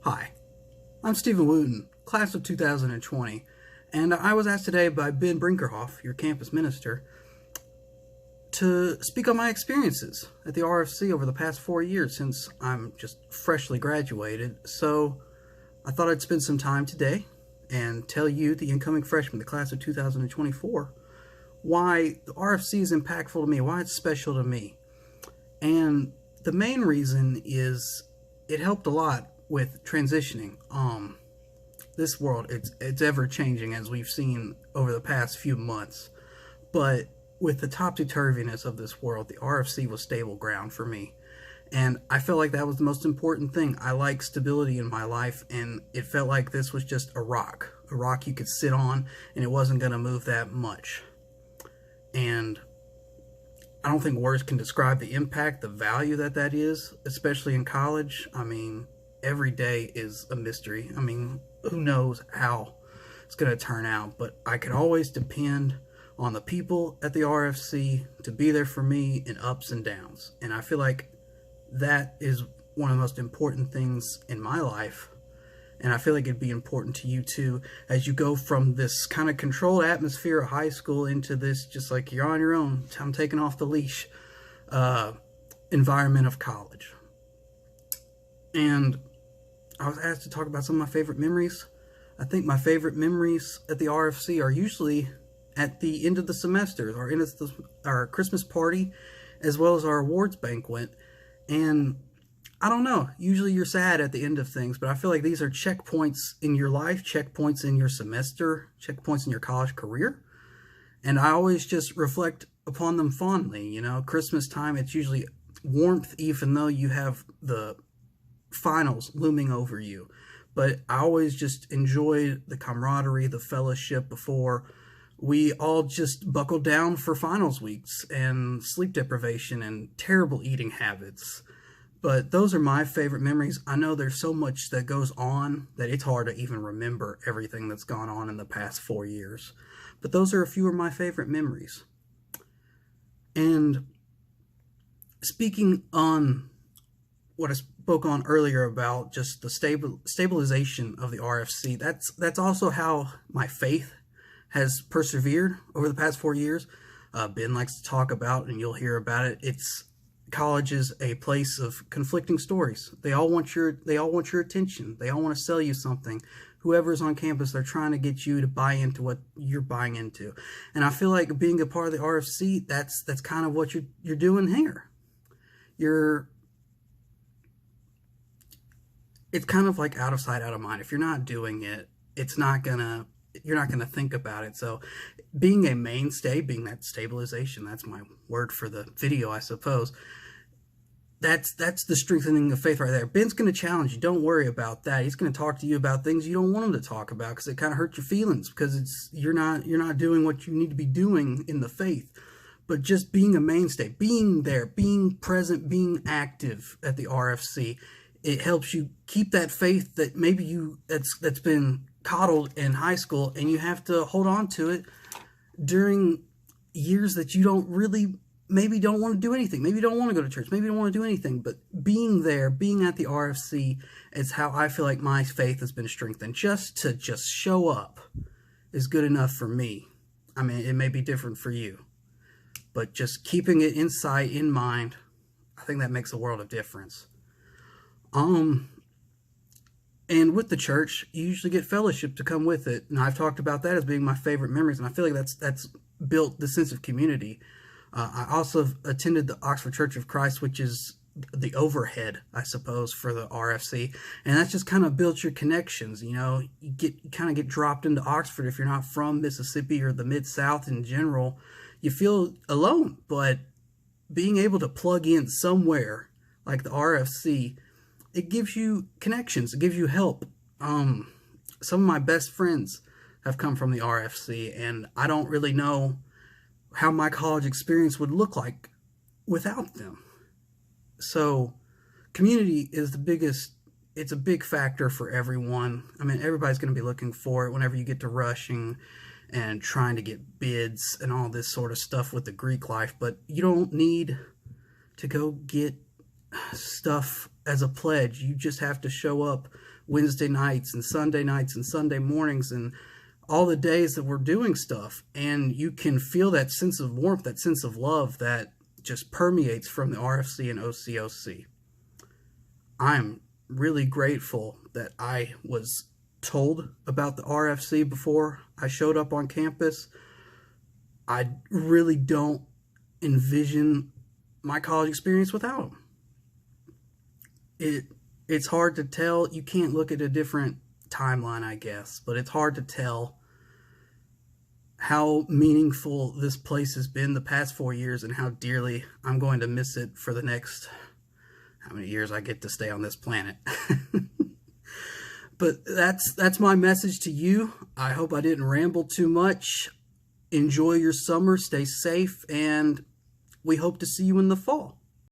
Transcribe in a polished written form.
Hi, I'm Stephen Wooten, class of 2020, and I was asked today by Ben Brinkerhoff, your campus minister, to speak on my experiences at the RFC over the past 4 years since I'm just freshly graduated. So I thought I'd spend some time today and tell you, the incoming freshmen, the class of 2024, why the RFC is impactful to me, why it's special to me. And the main reason is it helped a lot with transitioning. This world, it's ever changing, as we've seen over the past few months. But with the topsy-turviness of this world, the RFC was stable ground for me. And I felt like that was the most important thing. I like stability in my life, and it felt like this was just a rock you could sit on, and it wasn't going to move that much. And I don't think words can describe the impact, the value that is, especially in college. I mean, every day is a mystery. I mean, who knows how it's going to turn out, but I can always depend on the people at the RFC to be there for me in ups and downs. And I feel like that is one of the most important things in my life. And I feel like it'd be important to you too, as you go from this kind of controlled atmosphere of high school into this just like you're on your own, I'm taking off the leash environment of college. And I was asked to talk about some of my favorite memories. I think my favorite memories at the RFC are usually at the end of the semester, or end of our Christmas party, as well as our awards banquet. And I don't know, usually you're sad at the end of things, but I feel like these are checkpoints in your life, checkpoints in your semester, checkpoints in your college career. And I always just reflect upon them fondly. You know, Christmas time, it's usually warmth, even though you have the finals looming over you. But I always just enjoyed the camaraderie, the fellowship before we all just buckled down for finals weeks, and sleep deprivation and terrible eating habits. But those are my favorite memories. I know there's so much that goes on that it's hard to even remember everything that's gone on in the past 4 years. But those are a few of my favorite memories. And speaking on what I spoke on earlier about just the stabilization of the RFC, that's also how my faith has persevered over the past 4 years. Ben likes to talk about, and you'll hear about it, college is a place of conflicting stories. They all want your attention. They all want to sell you something. Whoever's on campus, they're trying to get you to buy into what you're buying into. And I feel like being a part of the RFC, that's kind of what you're doing here. It's kind of like out of sight, out of mind. If you're not doing it, you're not gonna think about it. So being a mainstay, being that stabilization, that's my word for the video, I suppose. That's the strengthening of faith right there. Ben's going to challenge you. Don't worry about that. He's going to talk to you about things you don't want him to talk about, because it kind of hurts your feelings, because you're not doing what you need to be doing in the faith. But just being a mainstay, being there, being present, being active at the RFC, it helps you keep that faith that maybe that's been coddled in high school, and you have to hold on to it during years that you maybe don't want to do anything. Maybe you don't want to go to church. Maybe you don't want to do anything. But being there, being at the RFC, is how I feel like my faith has been strengthened. Just to show up is good enough for me. I mean, it may be different for you, but just keeping it in sight, in mind, I think that makes a world of difference. And with the church, you usually get fellowship to come with it. And I've talked about that as being my favorite memories. And I feel like that's built the sense of community. I also attended the Oxford Church of Christ, which is the overhead, I suppose, for the RFC. And that's just kind of built your connections. You know, you kind of get dropped into Oxford. If you're not from Mississippi or the Mid-South in general, you feel alone. But being able to plug in somewhere like the RFC, it gives you connections. It gives you help. Some of my best friends have come from the RFC, and I don't really know how my college experience would look like without them. So community is it's a big factor for everyone. I mean, everybody's going to be looking for it whenever you get to rushing and trying to get bids and all this sort of stuff with the Greek life, but you don't need to go get stuff as a pledge. You just have to show up Wednesday nights and Sunday nights and Sunday mornings and all the days that we're doing stuff. And you can feel that sense of warmth, that sense of love that just permeates from the RFC and OCOC. I'm really grateful that I was told about the RFC before I showed up on campus. I really don't envision my college experience without them. It's hard to tell. You can't look at a different timeline, I guess, but it's hard to tell how meaningful this place has been the past 4 years and how dearly I'm going to miss it for the next, how many years I get to stay on this planet. But that's my message to you. I hope I didn't ramble too much. Enjoy your summer, stay safe, and we hope to see you in the fall.